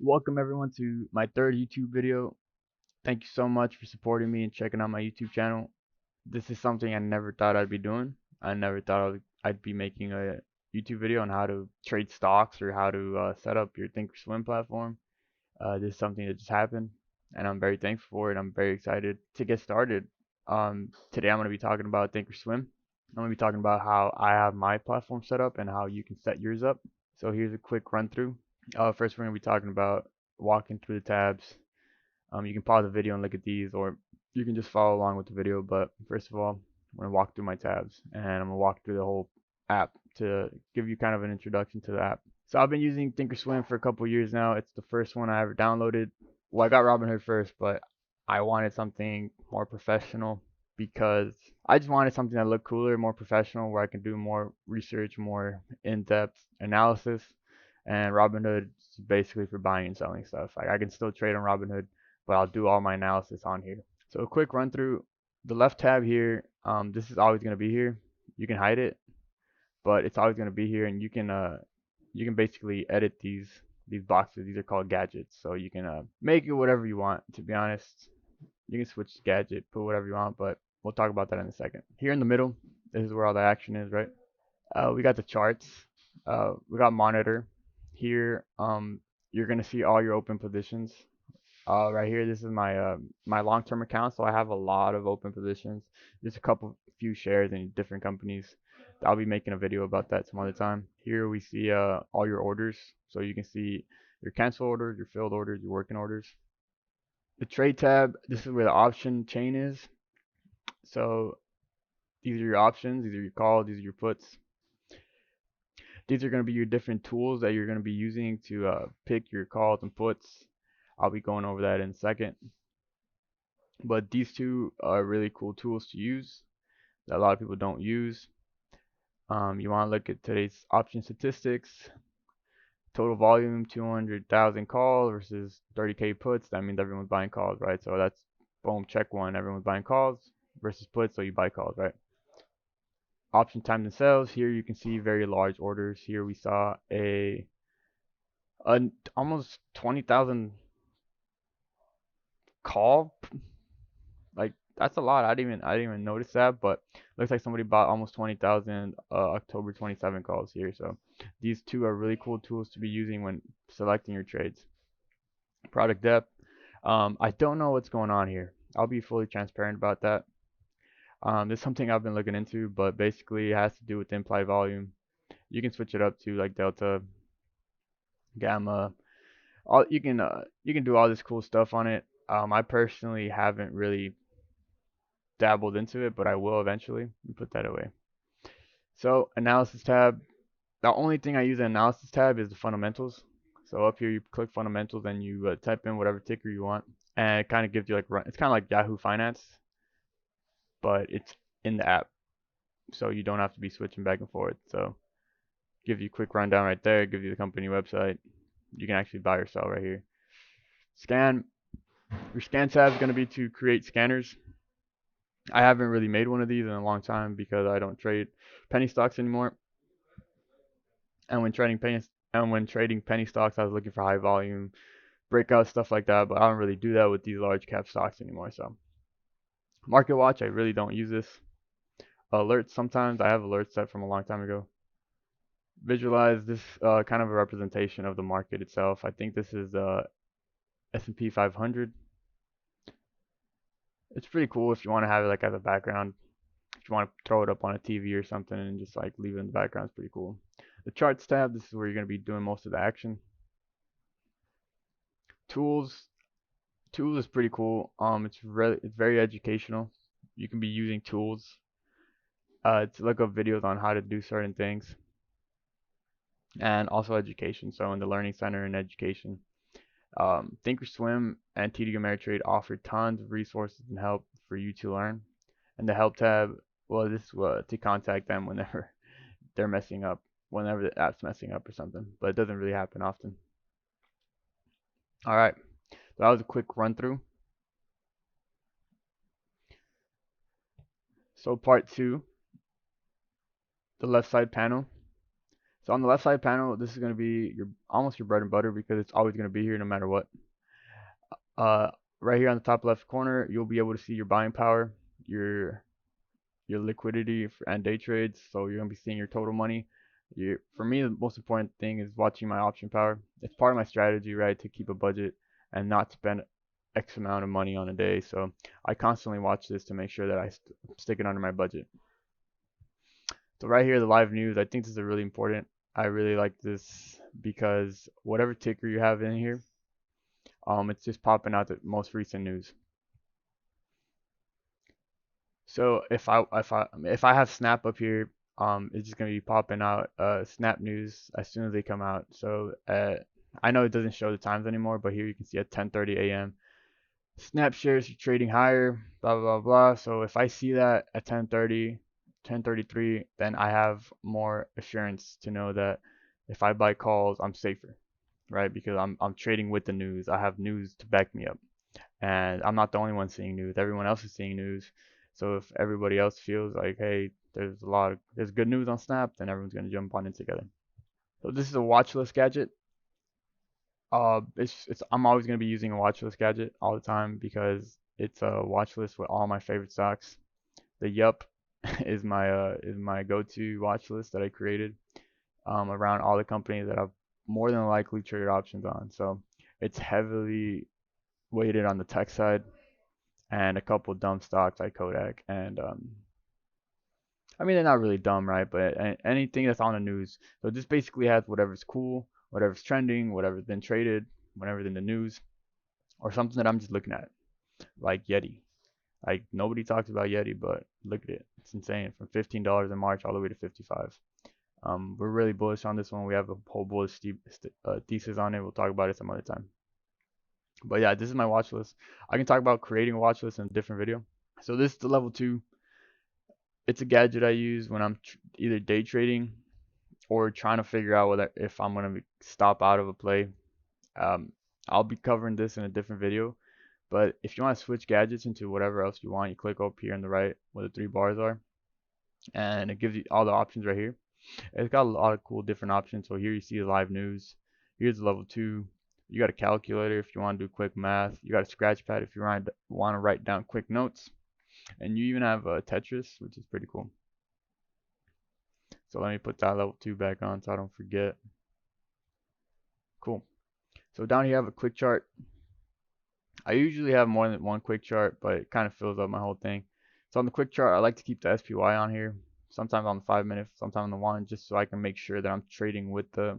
Welcome everyone to my third YouTube video. Thank you so much for supporting me and checking out my YouTube channel. This is something I never thought I'd be doing. I never thought I'd be making a YouTube video on how to trade stocks or how to set up your Thinkorswim platform. This is something that just happened, and I'm very thankful for it. I'm very excited to get started. Today I'm going to be talking about Thinkorswim. I'm going to be talking about how I have my platform set up and how you can set yours up. So here's a quick run through. First, we're going to be talking about walking through the tabs. You can pause the video and look at these, or you can just follow along with the video. But first of all, I'm going to walk through my tabs, and I'm going to walk through the whole app to give you kind of an introduction to the app. So I've been using Thinkorswim for a couple years now. It's the first one I ever downloaded. Well, I got Robinhood first, but I wanted something more professional because I just wanted something that looked cooler, more professional, where I can do more research, more in-depth analysis. And Robinhood is basically for buying and selling stuff. Like I can still trade on Robinhood, but I'll do all my analysis on here. So a quick run through. The left tab here, this is always going to be here. You can hide it, but it's always going to be here, and you can basically edit these boxes. These are called gadgets, so you can make it whatever you want. To be honest, you can switch gadget, put whatever you want, but we'll talk about that in a second. Here in the middle, this is where all the action is, right? We got the charts. We got monitor. Here, you're gonna see all your open positions. Right here, this is my long-term account, so I have a lot of open positions. Just a few shares in different companies. I'll be making a video about that some other time. Here we see all your orders, so you can see your cancel orders, your filled orders, your working orders. The trade tab, this is where the option chain is. So these are your options, these are your calls, these are your puts. These are going to be your different tools that you're going to be using to pick your calls and puts. I'll be going over that in a second. But these two are really cool tools to use that a lot of people don't use. You want to look at today's option statistics. Total volume 200,000 calls versus 30K puts. That means everyone's buying calls, right? So that's boom, check one. Everyone's buying calls versus puts, so you buy calls, right? Option time to sales. Here you can see very large orders. Here we saw a almost 20,000 call. Like that's a lot. I didn't even notice that, but looks like somebody bought almost 20,000 October 27 calls here. So these two are really cool tools to be using when selecting your trades. Product depth. I don't know what's going on here. I'll be fully transparent about that. This is something I've been looking into, but basically it has to do with the implied volume. You can switch it up to like delta, gamma. You can do all this cool stuff on it. I personally haven't really dabbled into it, but I will eventually. Put that away. So analysis tab. The only thing I use in analysis tab is the fundamentals. So up here you click fundamentals and you type in whatever ticker you want, and it kind of gives you like it's kind of like Yahoo Finance, but it's in the app, so you don't have to be switching back and forth. So give you a quick rundown right there. Gives you the company website. You can actually buy or sell right here. Scan. Your scan tab is going to be to create scanners. I haven't really made one of these in a long time because I don't trade penny stocks anymore. And when trading penny stocks, I was looking for high volume breakout stuff like that, but I don't really do that with these large cap stocks anymore. So market watch, I really don't use this. Alerts, sometimes I have alerts set from a long time ago. Visualize, this kind of a representation of the market itself. I think this is S&P 500. It's pretty cool if you want to have it like as a background. If you want to throw it up on a TV or something and just like leave it in the background, it's pretty cool. The charts tab, this is where you're going to be doing most of the action. Tools is pretty cool. It's very educational. You can be using tools to look up videos on how to do certain things, and also education. So in the learning center and education, Thinkorswim and TD Ameritrade offer tons of resources and help for you to learn. And the help tab, well, this is to contact them whenever they're messing up, whenever the app's messing up or something, but it doesn't really happen often. All right, so that was a quick run through. So part two, the left side panel. So on the left side panel, this is going to be almost your bread and butter because it's always going to be here no matter what. Uh, right here on the top left corner, you'll be able to see your buying power, your liquidity and day trades. So you're gonna be seeing your total money. For me, the most important thing is watching my option power. It's part of my strategy, right, to keep a budget and not spend X amount of money on a day. So I constantly watch this to make sure that I stick it under my budget. So right here, the live news. I think this is really important. I really like this because whatever ticker you have in here, it's just popping out the most recent news. So if I have Snap up here, it's just gonna be popping out Snap news as soon as they come out. So I know it doesn't show the times anymore, but here you can see at 10:30 a.m. Snap shares are trading higher, blah blah blah. So if I see that at 10:30, 10:33, then I have more assurance to know that if I buy calls, I'm safer, right? Because I'm trading with the news. I have news to back me up. And I'm not the only one seeing news. Everyone else is seeing news. So if everybody else feels like, hey, there's good news on Snap, then everyone's gonna jump on it together. So this is a watch list gadget. I'm always gonna be using a watch list gadget all the time because it's a watch list with all my favorite stocks. The Yup is my go-to watch list that I created around all the companies that I've more than likely traded options on. So it's heavily weighted on the tech side and a couple dumb stocks like Kodak. And I mean, they're not really dumb, right? But anything that's on the news. So this basically has whatever's cool, whatever's trending, whatever's been traded, whatever's in the news, or something that I'm just looking at, like Yeti. Like nobody talks about Yeti, but look at it. It's insane. From $15 in March all the way to 55. We're really bullish on this one. We have a whole bullish thesis on it. We'll talk about it some other time. But yeah, this is my watch list. I can talk about creating a watch list in a different video. So this is the level 2. It's a gadget I use when I'm either day trading or trying to figure out whether if I'm gonna stop out of a play. Um, I'll be covering this in a different video. But if you want to switch gadgets into whatever else you want, you click up here on the right where the 3 bars are, and it gives you all the options right here. It's got a lot of cool different options. So here you see the live news. Here's level 2. You got a calculator if you want to do quick math. You got a scratch pad if you want to write down quick notes. And you even have Tetris, which is pretty cool. So let me put that level 2 back on so I don't forget. Cool. So down here I have a quick chart. I usually have more than one quick chart, but it kind of fills up my whole thing. So on the quick chart, I like to keep the SPY on here. Sometimes on the 5 minute, sometimes on the 1, just so I can make sure that I'm trading with the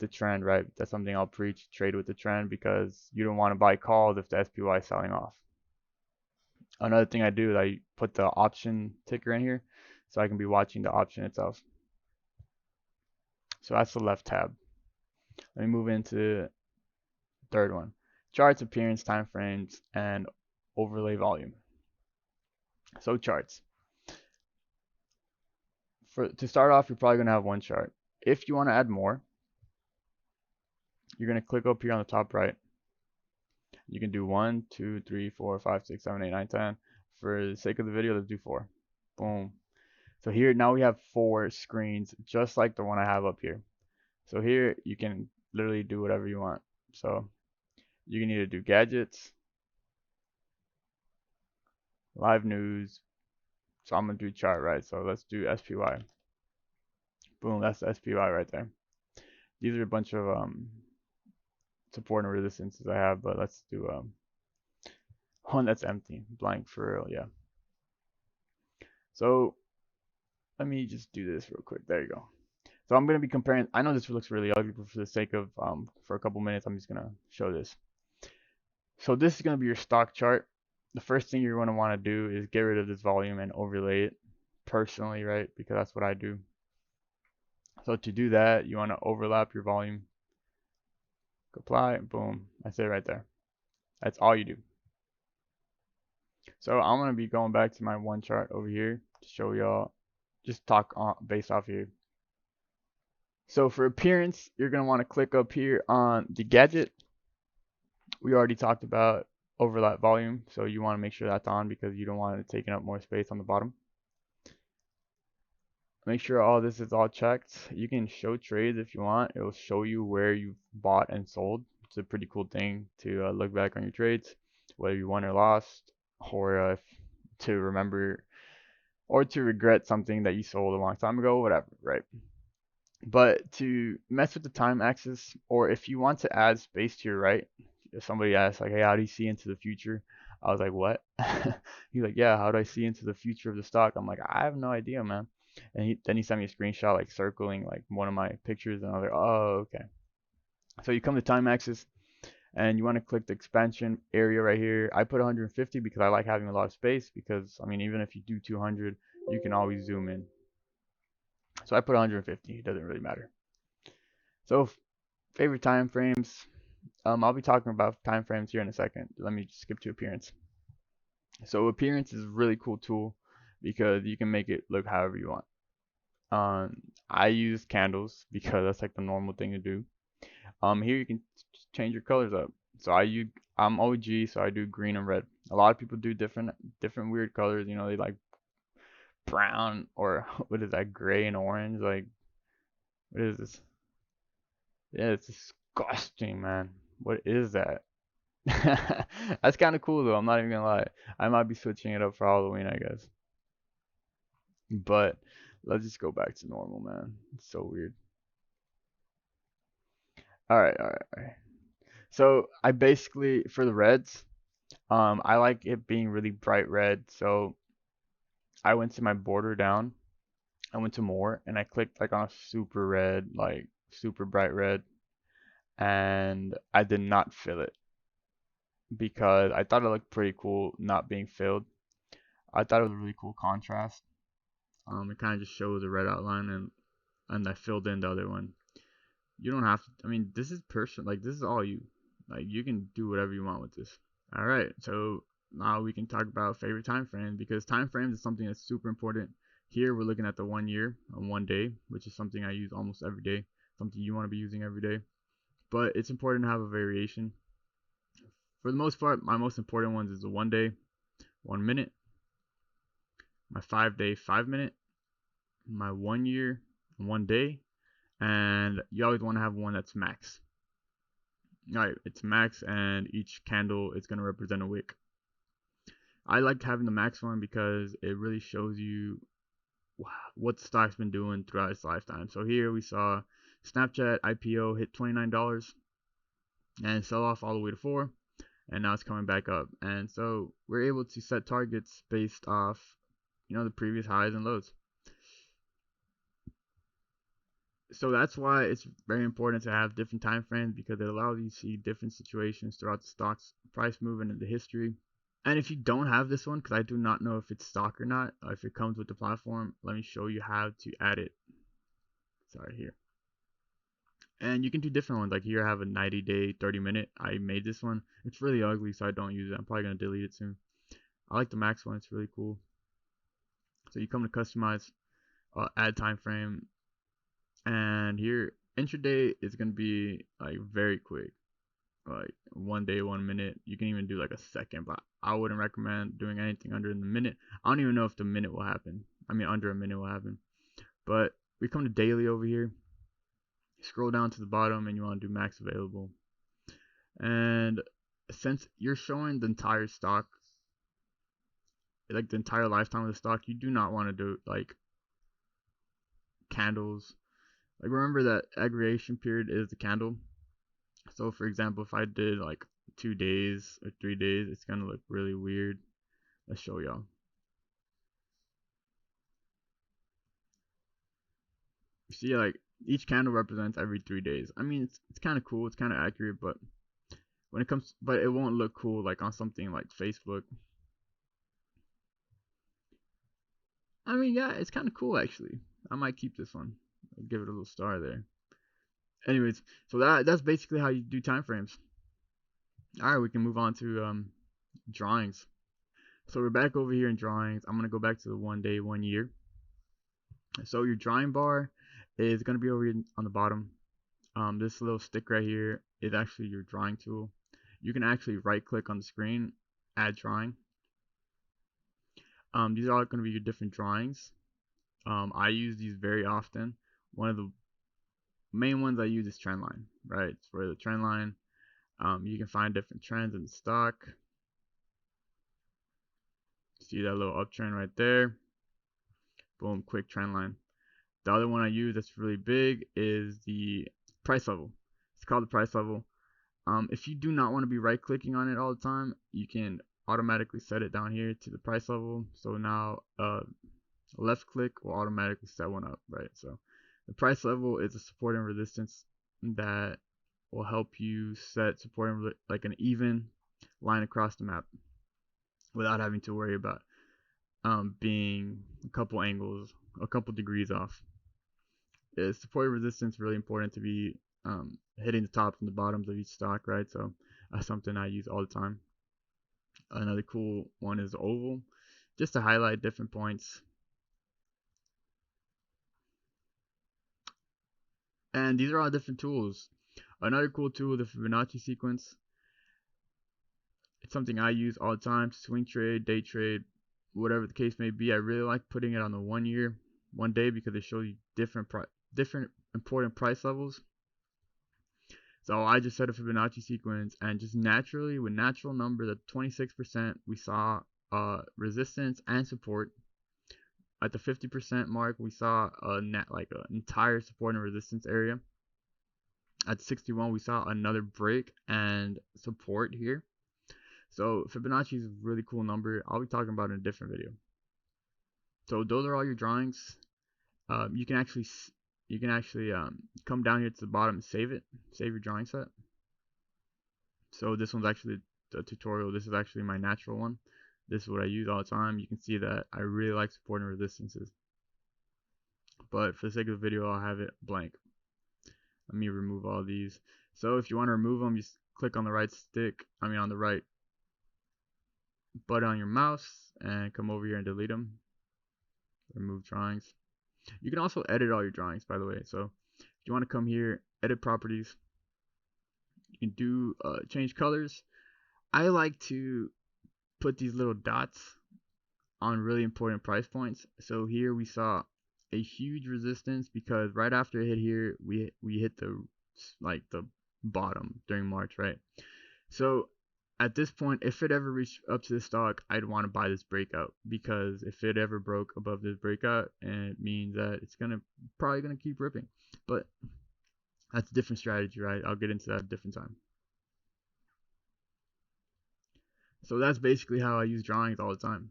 trend, right? That's something I'll preach, trade with the trend, because you don't want to buy calls if the SPY is selling off. Another thing I do is I put the option ticker in here so I can be watching the option itself. So that's the left tab. Let me move into the third one. Charts, appearance, time frames, and overlay volume. So charts. To start off, you're probably going to have one chart. If you want to add more, you're going to click up here on the top right. You can do 1, 2, 3, 4, 5, 6, 7, 8, 9, 10. For the sake of the video, let's do 4. Boom. So here, now we have 4 screens, just like the one I have up here. So here, you can literally do whatever you want. So you can either do gadgets, live news. So I'm going to do chart, right? So let's do SPY. Boom, that's the SPY right there. These are a bunch of support and resistances I have, but let's do one that's empty, blank for real, yeah. So let me just do this real quick. There you go. So I'm gonna be comparing. I know this looks really ugly, but for the sake of for a couple minutes, I'm just gonna show this. So this is gonna be your stock chart. The first thing you're gonna want to do is get rid of this volume and overlay it personally, right? Because that's what I do. So to do that, you want to overlap your volume. Apply, boom. That's it right there. That's all you do. So I'm gonna be going back to my one chart over here to show y'all. Just talk based off here. So for appearance, you're gonna want to click up here on the gadget. We already talked about overlap volume, so you want to make sure that's on because you don't want it taking up more space on the bottom. make sure all this is all checked. You can show trades if you want. It'll show you where you've bought and sold. It's a pretty cool thing to look back on your trades, whether you won or lost, or to remember or to regret something that you sold a long time ago, whatever, right? But to mess with the time axis, or if you want to add space to your right, if somebody asks like, "Hey, how do you see into the future?" I was like, "What?" He's like, "Yeah, how do I see into the future of the stock?" I'm like, "I have no idea, man." And then he sent me a screenshot like circling like one of my pictures, and I was like, "Oh, okay." So you come to time axis, and you want to click the expansion area right here. I put 150 because I like having a lot of space because I mean, even if you do 200, you can always zoom in. So I put 150. It doesn't really matter. So favorite time frames. I'll be talking about time frames here in a second. Let me just skip to appearance. So appearance is a really cool tool because you can make it look however you want. I use candles because that's like the normal thing to do. Here you can change your colors up. So I'm OG, so I do green and red. A lot of people do different weird colors. You know, they like brown or what is that, gray and orange. Like what is this? Yeah, it's disgusting, man. What is that? That's kind of cool though. I'm not even gonna lie. I might be switching it up for Halloween, I guess. But let's just go back to normal, man. It's so weird. All right. So I basically for the reds, I like it being really bright red. So I went to my border down. I went to more, and I clicked like on a super red, like super bright red, and I did not fill it because I thought it looked pretty cool not being filled. I thought it was a really cool contrast. It kind of just shows the red outline, and I filled in the other one. You don't have to. I mean, this is person. Like this is all you. Like you can do whatever you want with this. All right. So now we can talk about favorite time frames because time frames is something that's super important. Here we're looking at the 1 year and 1 day, which is something I use almost every day. Something you want to be using every day. But it's important to have a variation. For the most part, my most important ones is the 1 day, 1 minute, my 5 day, 5 minute, my 1 year, 1 day, and you always want to have one that's max. All right, it's max, and each candle is going to represent a wick. I like having the max one because it really shows you what the stock's been doing throughout its lifetime. So here we saw Snapchat IPO hit $29 and sell off all the way to 4, and now it's coming back up. And so we're able to set targets based off, the previous highs and lows. So that's why it's very important to have different time frames because it allows you to see different situations throughout the stock's price movement and the history. And if you don't have this one, because I do not know if it's stock or not, if it comes with the platform, let me show you how to add it. Sorry, here. And you can do different ones. Like here, I have a 90-day, 30-minute. I made this one. It's really ugly, so I don't use it. I'm probably going to delete it soon. I like the max one. It's really cool. So you come to customize, add time frame, and here intraday is going to be like very quick, like 1 day, 1 minute. You can even do like a second, but I wouldn't recommend doing anything under the minute. I don't even know if the minute will happen. I mean, under a minute will happen. But we come to daily over here. Scroll down to the bottom, and you want to do max available. And since you're showing the entire stock, like the entire lifetime of the stock, you do not want to do like candles. Like remember that aggregation period is the candle. So for example, if I did like 2 days or 3 days, it's gonna look really weird. Let's show y'all. You see, like each candle represents every 3 days. I mean, it's kind of cool. It's kind of accurate, but but it won't look cool like on something like Facebook. I mean, yeah, it's kind of cool actually. I might keep this one. I'll give it a little star there. Anyways, so that's basically how you do time frames. All right, we can move on to drawings. So we're back over here in drawings. I'm gonna go back to the 1 day, 1 year. So your drawing bar is gonna be over here on the bottom. This little stick right here is actually your drawing tool. You can actually right click on the screen, add drawing. These are all going to be your different drawings. I use these very often. One of the main ones I use is trend line, right? For the trend line, you can find different trends in the stock. See that little uptrend right there? Boom, quick trend line. The other one I use that's really big is the price level. It's called the price level. If you do not want to be right clicking on it all the time, you can automatically set it down here to the price level. So now left click will automatically set one up, right? So the price level is a support and resistance that will help you set support and like an even line across the map without having to worry about being a couple angles, a couple degrees off. Is support and resistance really important to be hitting the tops and the bottoms of each stock, right? So that's something I use all the time. Another cool one is oval, just to highlight different points. And these are all different tools. Another cool tool, the Fibonacci sequence. It's something I use all the time, swing trade, day trade, whatever the case may be. I really like putting it on the 1 year, 1 day, because it shows you different important price levels. So I just set a Fibonacci sequence, and just naturally, with natural numbers at 26%, we saw resistance and support. At the 50% mark, we saw an entire support and resistance area. At 61, we saw another break and support here. So Fibonacci is a really cool number. I'll be talking about it in a different video. So those are all your drawings. You can actually come down here to the bottom and save your drawing set. So this one's actually the tutorial. This is actually my natural one. This is what I use all the time. You can see that I really like support and resistances, but for the sake of the video, I'll have it blank. Let me remove all these. So if you want to remove them, just click on the right on the right button on your mouse and come over here and delete them. Remove drawings. You can also edit all your drawings, by the way. So if you want to come here, edit properties, you can do change colors. I like to put these little dots on really important price points. So here we saw a huge resistance because right after it hit here, we hit the bottom during March, right? So at this point, if it ever reached up to the stock, I'd want to buy this breakout, because if it ever broke above this breakout, it means that it's probably gonna keep ripping. But that's a different strategy, right? I'll get into that at a different time. So that's basically how I use drawings all the time.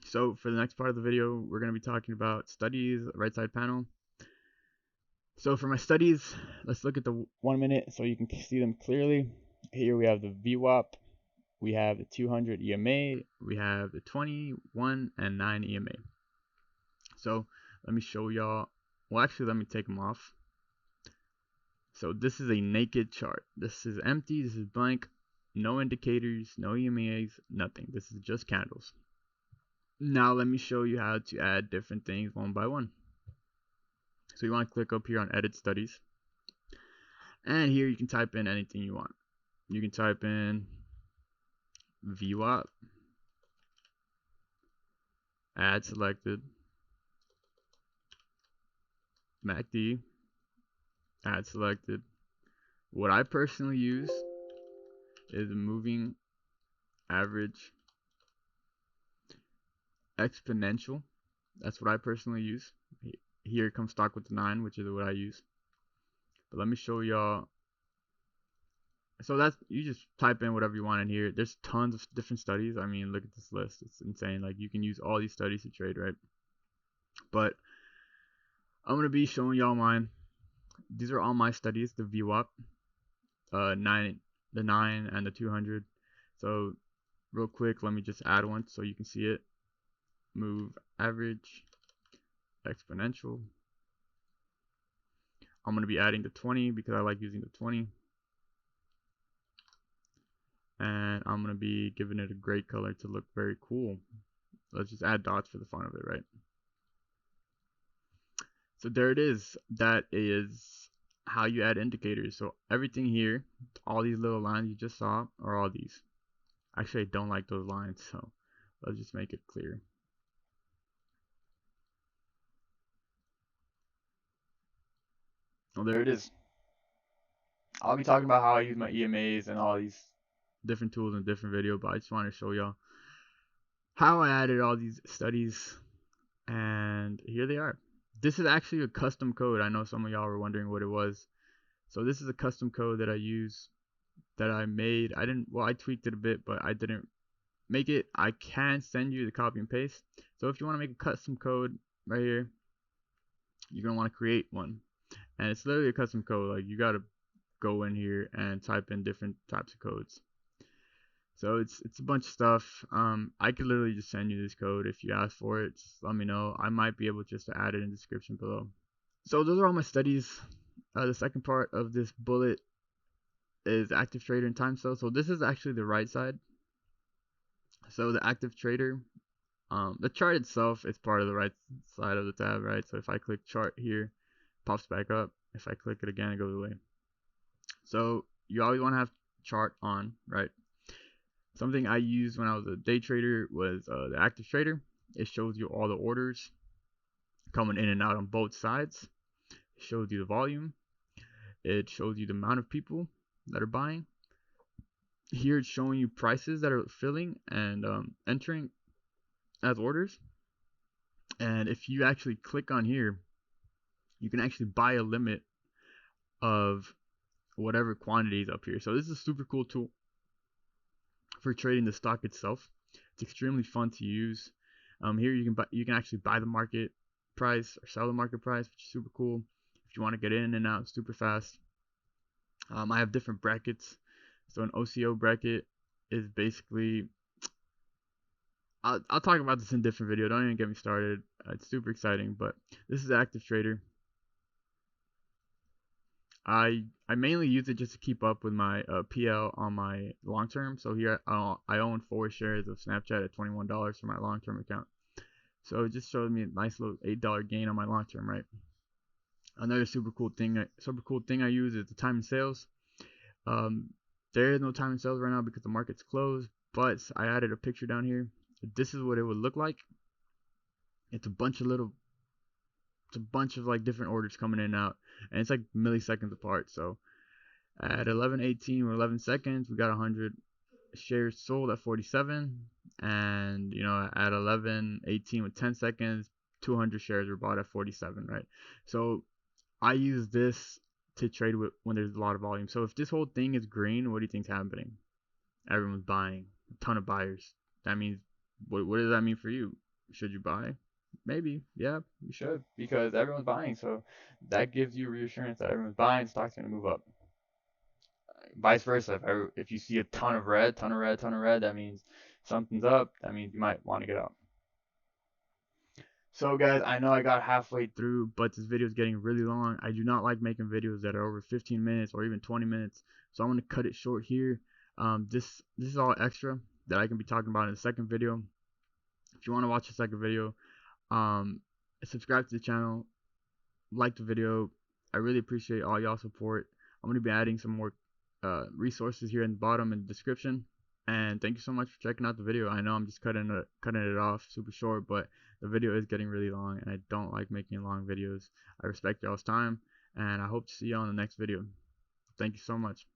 So for the next part of the video, we're going to be talking about studies, right side panel. So for my studies, let's look at the 1 minute so you can see them clearly. Here we have the VWAP, we have the 200 EMA, we have the 20, 1, and 9 EMA. So let me show y'all. Well, actually, let me take them off. So this is a naked chart. This is empty, this is blank, no indicators, no EMAs, nothing. This is just candles. Now let me show you how to add different things one by one. So you want to click up here on edit studies, and here you can type in anything you want. You can type in VWAP, add selected, MACD, add selected. What I personally use is a moving average exponential. That's what I personally use. Here it comes stock with the 9, which is what I use. But let me show y'all. So that's, you just type in whatever you want in here. There's tons of different studies. I mean, look at this list. It's insane. Like, you can use all these studies to trade, right? But I'm gonna be showing y'all mine. These are all my studies. The VWAP, the 9 and the 200. So real quick, let me just add one so you can see it. Move average exponential. I'm gonna be adding the 20 because I like using the 20. And I'm going to be giving it a gray color to look very cool. Let's just add dots for the fun of it, right? So there it is. That is how you add indicators. So everything here, all these little lines you just saw, are all these. Actually, I don't like those lines, so let's just make it clear. Well, there it is. I'll be talking about how I use my EMAs and all these different tools in a different video, but I just want to show y'all how I added all these studies, and here they are. This is actually a custom code. I know some of y'all were wondering what it was. So this is a custom code that I use, that I made. I tweaked it a bit, but I didn't make it. I can send you the copy and paste. So if you want to make a custom code right here, you're going to want to create one. And it's literally a custom code. Like, you got to go in here and type in different types of codes. So it's a bunch of stuff. I could literally just send you this code if you ask for it. Just let me know. I might be able just to add it in the description below. So those are all my studies. The second part of this bullet is active trader and time sell. So this is actually the right side. So the active trader, the chart itself is part of the right side of the tab, right? So if I click chart here, it pops back up. If I click it again, it goes away. So you always want to have chart on, right? Something I used when I was a day trader was the active trader. It shows you all the orders coming in and out on both sides. It shows you the volume. It shows you the amount of people that are buying. Here it's showing you prices that are filling and entering as orders. And if you actually click on here, you can actually buy a limit of whatever quantity is up here. So this is a super cool tool for trading the stock itself. It's extremely fun to use. Here you can actually buy the market price or sell the market price, which is super cool. If you want to get in and out super fast. I have different brackets. So an OCO bracket is basically, I'll talk about this in a different video. Don't even get me started. It's super exciting, but this is active trader. I mainly use it just to keep up with my PL on my long term. So here I own 4 shares of Snapchat at $21 for my long term account. So it just showed me a nice little $8 gain on my long term, right? Another super cool thing I use is the time and sales. There is no time and sales right now because the market's closed, but I added a picture down here. This is what it would look like. It's a bunch of like different orders coming in and out, and it's like milliseconds apart. So at 11:18 or 11 seconds, we got 100 shares sold at 47, and at 11:18 with 10 seconds, 200 shares were bought at 47, right? So I use this to trade with when there's a lot of volume. So if this whole thing is green, what do you think's happening? Everyone's buying, a ton of buyers. That means, what does that mean for you? Should you buy? Maybe, yeah, you should, because everyone's buying. So that gives you reassurance that everyone's buying, stock's gonna move up. Vice versa, if you see a ton of red, that means something's up. That means you might want to get out. So guys, I know I got halfway through, but this video is getting really long. I do not like making videos that are over 15 minutes or even 20 minutes, so I'm going to cut it short here. This is all extra that I can be talking about in the second video. If you want to watch the second video, subscribe to the channel, like the video. I really appreciate all y'all support. I'm going to be adding some more resources here in the bottom in the description. And thank you so much for checking out the video. I know I'm just cutting it off super short, but the video is getting really long, and I don't like making long videos. I respect y'all's time, and I hope to see y'all in the next video. Thank you so much.